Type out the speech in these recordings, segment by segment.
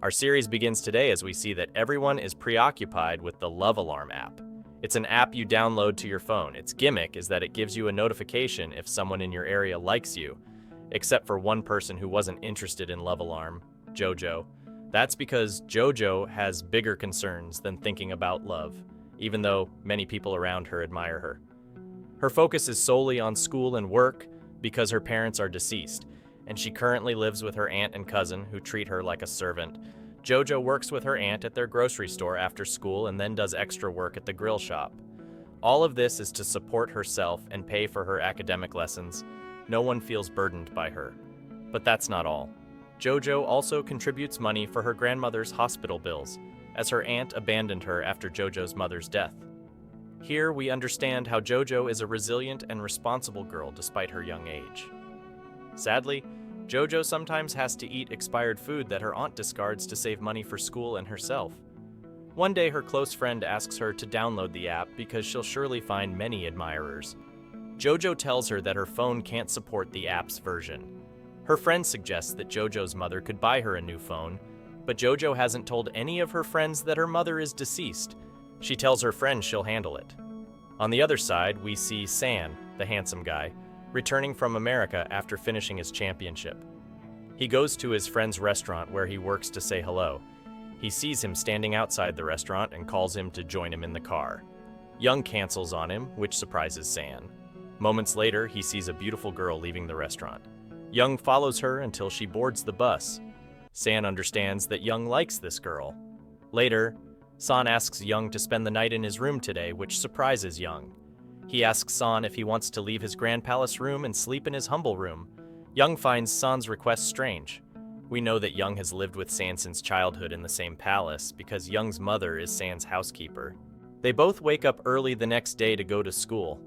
Our series begins today as we see that everyone is preoccupied with the Love Alarm app. It's an app you download to your phone. Its gimmick is that it gives you a notification if someone in your area likes you, except for one person who wasn't interested in Love Alarm, JoJo. That's because JoJo has bigger concerns than thinking about love, even though many people around her admire her. Her focus is solely on school and work because her parents are deceased, and she currently lives with her aunt and cousin who treat her like a servant. JoJo works with her aunt at their grocery store after school and then does extra work at the grill shop. All of this is to support herself and pay for her academic lessons. No one feels burdened by her. But that's not all. JoJo also contributes money for her grandmother's hospital bills, as her aunt abandoned her after JoJo's mother's death. Here we understand how JoJo is a resilient and responsible girl despite her young age. Sadly, JoJo sometimes has to eat expired food that her aunt discards to save money for school and herself. One day her close friend asks her to download the app because she'll surely find many admirers. JoJo tells her that her phone can't support the app's version. Her friend suggests that JoJo's mother could buy her a new phone, but JoJo hasn't told any of her friends that her mother is deceased. She tells her friend she'll handle it. On the other side, we see San, the handsome guy, returning from America after finishing his championship. He goes to his friend's restaurant where he works to say hello. He sees him standing outside the restaurant and calls him to join him in the car. Young cancels on him, which surprises San. Moments later, he sees a beautiful girl leaving the restaurant. Young follows her until she boards the bus. San understands that Young likes this girl. Later, San asks Young to spend the night in his room today, which surprises Young. He asks San if he wants to leave his Grand Palace room and sleep in his humble room. Young finds San's request strange. We know that Young has lived with San since childhood in the same palace because Young's mother is San's housekeeper. They both wake up early the next day to go to school.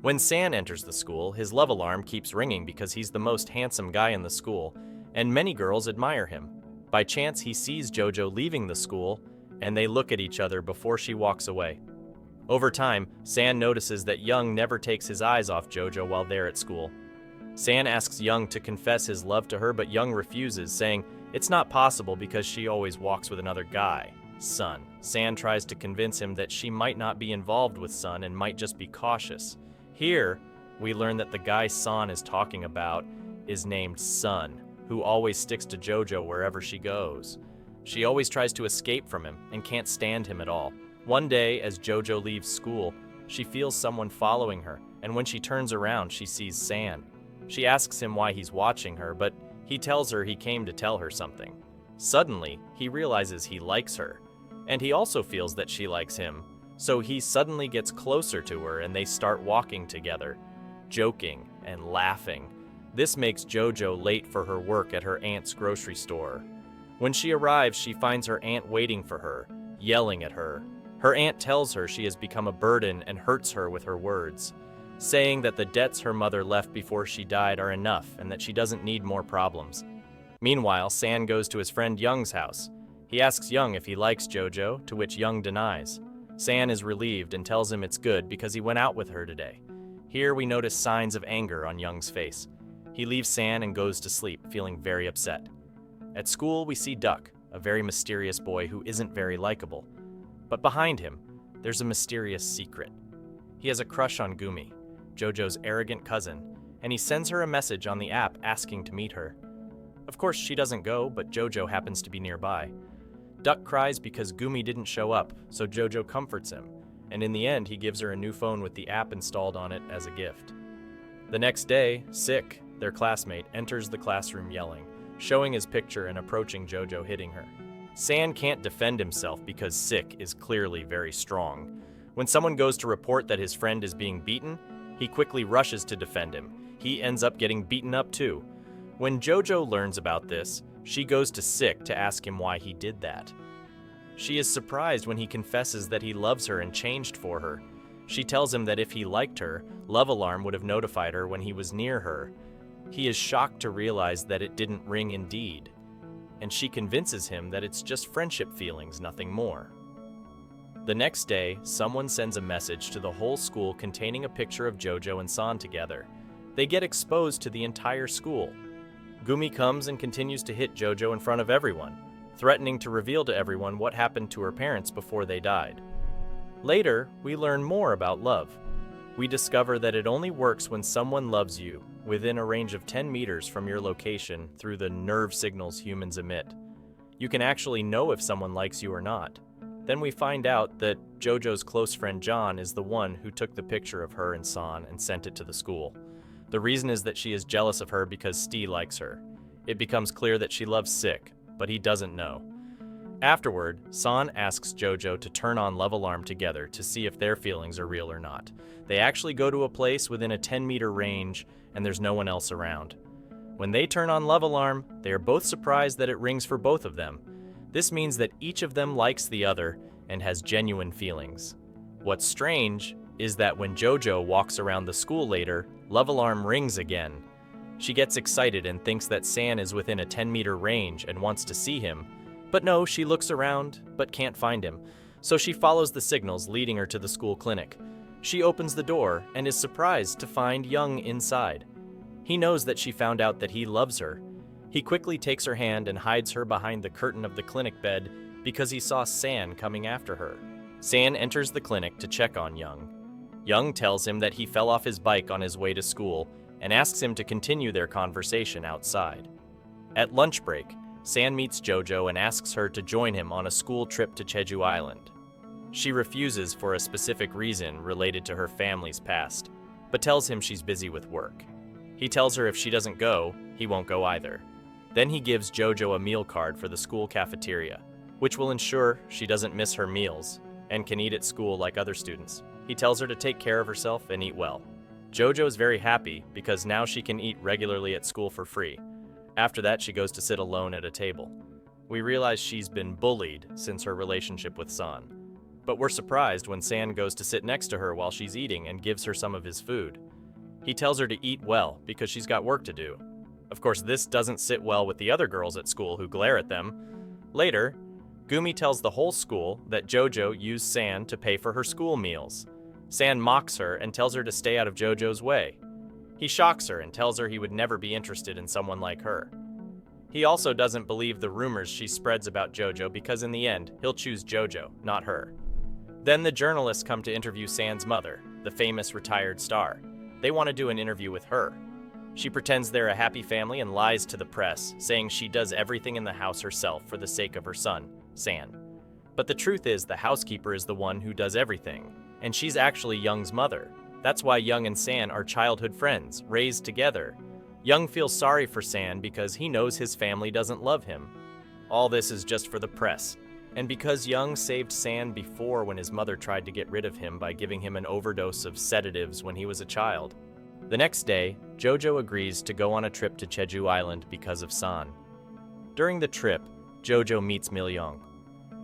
When San enters the school, his love alarm keeps ringing because he's the most handsome guy in the school, and many girls admire him. By chance, he sees JoJo leaving the school, and they look at each other before she walks away. Over time, San notices that Young never takes his eyes off JoJo while they're at school. San asks Young to confess his love to her, but Young refuses, saying it's not possible because she always walks with another guy, Sun. San tries to convince him that she might not be involved with Sun and might just be cautious. Here, we learn that the guy San is talking about is named Sun, who always sticks to JoJo wherever she goes. She always tries to escape from him and can't stand him at all. One day, as JoJo leaves school, she feels someone following her, and when she turns around, she sees San. She asks him why he's watching her, but he tells her he came to tell her something. Suddenly, he realizes he likes her, and he also feels that she likes him, so he suddenly gets closer to her and they start walking together, joking and laughing. This makes JoJo late for her work at her aunt's grocery store. When she arrives, she finds her aunt waiting for her, yelling at her. Her aunt tells her she has become a burden and hurts her with her words, saying that the debts her mother left before she died are enough and that she doesn't need more problems. Meanwhile, San goes to his friend Young's house. He asks Young if he likes JoJo, to which Young denies. San is relieved and tells him it's good because he went out with her today. Here we notice signs of anger on Young's face. He leaves San and goes to sleep, feeling very upset. At school, we see Duck, a very mysterious boy who isn't very likable. But behind him, there's a mysterious secret. He has a crush on Gumi, JoJo's arrogant cousin, and he sends her a message on the app asking to meet her. Of course, she doesn't go, but JoJo happens to be nearby. Duck cries because Gumi didn't show up, so JoJo comforts him, and in the end, he gives her a new phone with the app installed on it as a gift. The next day, Sick, their classmate, enters the classroom yelling, showing his picture and approaching JoJo, hitting her. San can't defend himself because Sick is clearly very strong. When someone goes to report that his friend is being beaten, he quickly rushes to defend him. He ends up getting beaten up too. When JoJo learns about this, she goes to Sick to ask him why he did that. She is surprised when he confesses that he loves her and changed for her. She tells him that if he liked her, Love Alarm would have notified her when he was near her. He is shocked to realize that it didn't ring indeed, and she convinces him that it's just friendship feelings, nothing more. The next day, someone sends a message to the whole school containing a picture of JoJo and San together. They get exposed to the entire school. Gumi comes and continues to hit JoJo in front of everyone. threatening to reveal to everyone what happened to her parents before they died. Later, we learn more about love. We discover that it only works when someone loves you within a range of 10 meters from your location through the nerve signals humans emit. You can actually know if someone likes you or not. Then we find out that Jojo's close friend John is the one who took the picture of her and San and sent it to the school. The reason is that she is jealous of her because Stee likes her. It becomes clear that she loves Sick, but he doesn't know. Afterward, San asks Jojo to turn on Love Alarm together to see if their feelings are real or not. They actually go to a place within a 10-meter range, and there's no one else around. When they turn on Love Alarm, they are both surprised that it rings for both of them. This means that each of them likes the other and has genuine feelings. What's strange is that when Jojo walks around the school later, Love Alarm rings again. She gets excited and thinks that San is within a 10-meter range and wants to see him. But no, she looks around, but can't find him. So she follows the signals leading her to the school clinic. She opens the door and is surprised to find Young inside. He knows that she found out that he loves her. He quickly takes her hand and hides her behind the curtain of the clinic bed because he saw San coming after her. San enters the clinic to check on Young. Young tells him that he fell off his bike on his way to school and asks him to continue their conversation outside. At lunch break, San meets Jojo and asks her to join him on a school trip to Jeju Island. She refuses for a specific reason related to her family's past, but tells him she's busy with work. He tells her if she doesn't go, he won't go either. Then he gives Jojo a meal card for the school cafeteria, which will ensure she doesn't miss her meals and can eat at school like other students. He tells her to take care of herself and eat well. Jojo is very happy because now she can eat regularly at school for free. After that, she goes to sit alone at a table. We realize she's been bullied since her relationship with San. But we're surprised when San goes to sit next to her while she's eating and gives her some of his food. He tells her to eat well because she's got work to do. Of course, this doesn't sit well with the other girls at school who glare at them. Later, Gumi tells the whole school that Jojo used San to pay for her school meals. San mocks her and tells her to stay out of Jojo's way. He shocks her and tells her he would never be interested in someone like her. He also doesn't believe the rumors she spreads about Jojo because in the end, he'll choose Jojo, not her. Then the journalists come to interview San's mother, the famous retired star. They want to do an interview with her. She pretends they're a happy family and lies to the press, saying she does everything in the house herself for the sake of her son, San. But the truth is the housekeeper is the one who does everything, and she's actually Young's mother. That's why Young and San are childhood friends, raised together. Young feels sorry for San because he knows his family doesn't love him. All this is just for the press. And because Young saved San before when his mother tried to get rid of him by giving him an overdose of sedatives when he was a child. The next day, Jojo agrees to go on a trip to Jeju Island because of San. During the trip, Jojo meets Mil-young.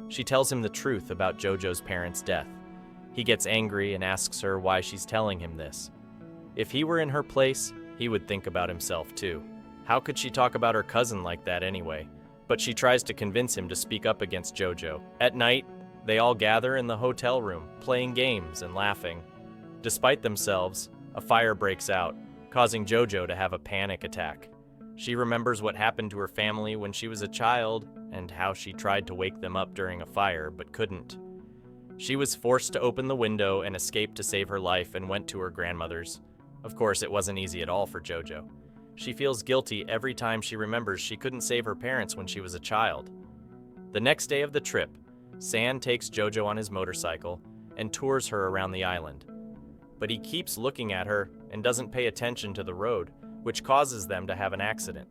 She tells him the truth about Jojo's parents' death. He gets angry and asks her why she's telling him this. If he were in her place, he would think about himself too. How could she talk about her cousin like that anyway? But she tries to convince him to speak up against Jojo. At night, they all gather in the hotel room, playing games and laughing. Despite themselves, a fire breaks out, causing Jojo to have a panic attack. She remembers what happened to her family when she was a child and how she tried to wake them up during a fire but couldn't. She was forced to open the window and escape to save her life and went to her grandmother's. Of course, it wasn't easy at all for Jojo. She feels guilty every time she remembers she couldn't save her parents when she was a child. The next day of the trip, San takes Jojo on his motorcycle and tours her around the island. But he keeps looking at her and doesn't pay attention to the road, which causes them to have an accident.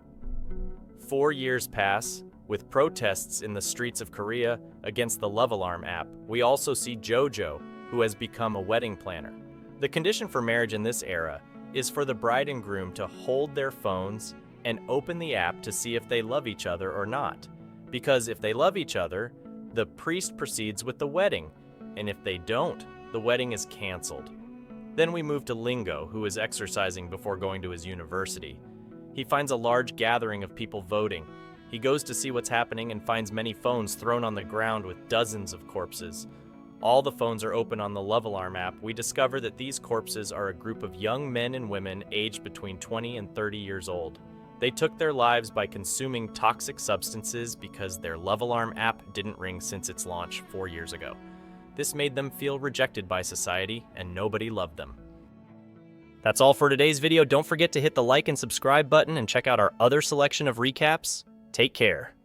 4 years pass. With protests in the streets of Korea against the Love Alarm app, we also see Jojo, who has become a wedding planner. The condition for marriage in this era is for the bride and groom to hold their phones and open the app to see if they love each other or not. Because if they love each other, the priest proceeds with the wedding, and if they don't, the wedding is canceled. Then we move to Lingo, who is exercising before going to his university. He finds a large gathering of people voting. He goes to see what's happening and finds many phones thrown on the ground with dozens of corpses. All the phones are open on the Love Alarm app. We discover that these corpses are a group of young men and women aged between 20 and 30 years old. They took their lives by consuming toxic substances because their Love Alarm app didn't ring since its launch 4 years ago. This made them feel rejected by society, and nobody loved them. That's all for today's video. Don't forget to hit the like and subscribe button and check out our other selection of recaps. Take care.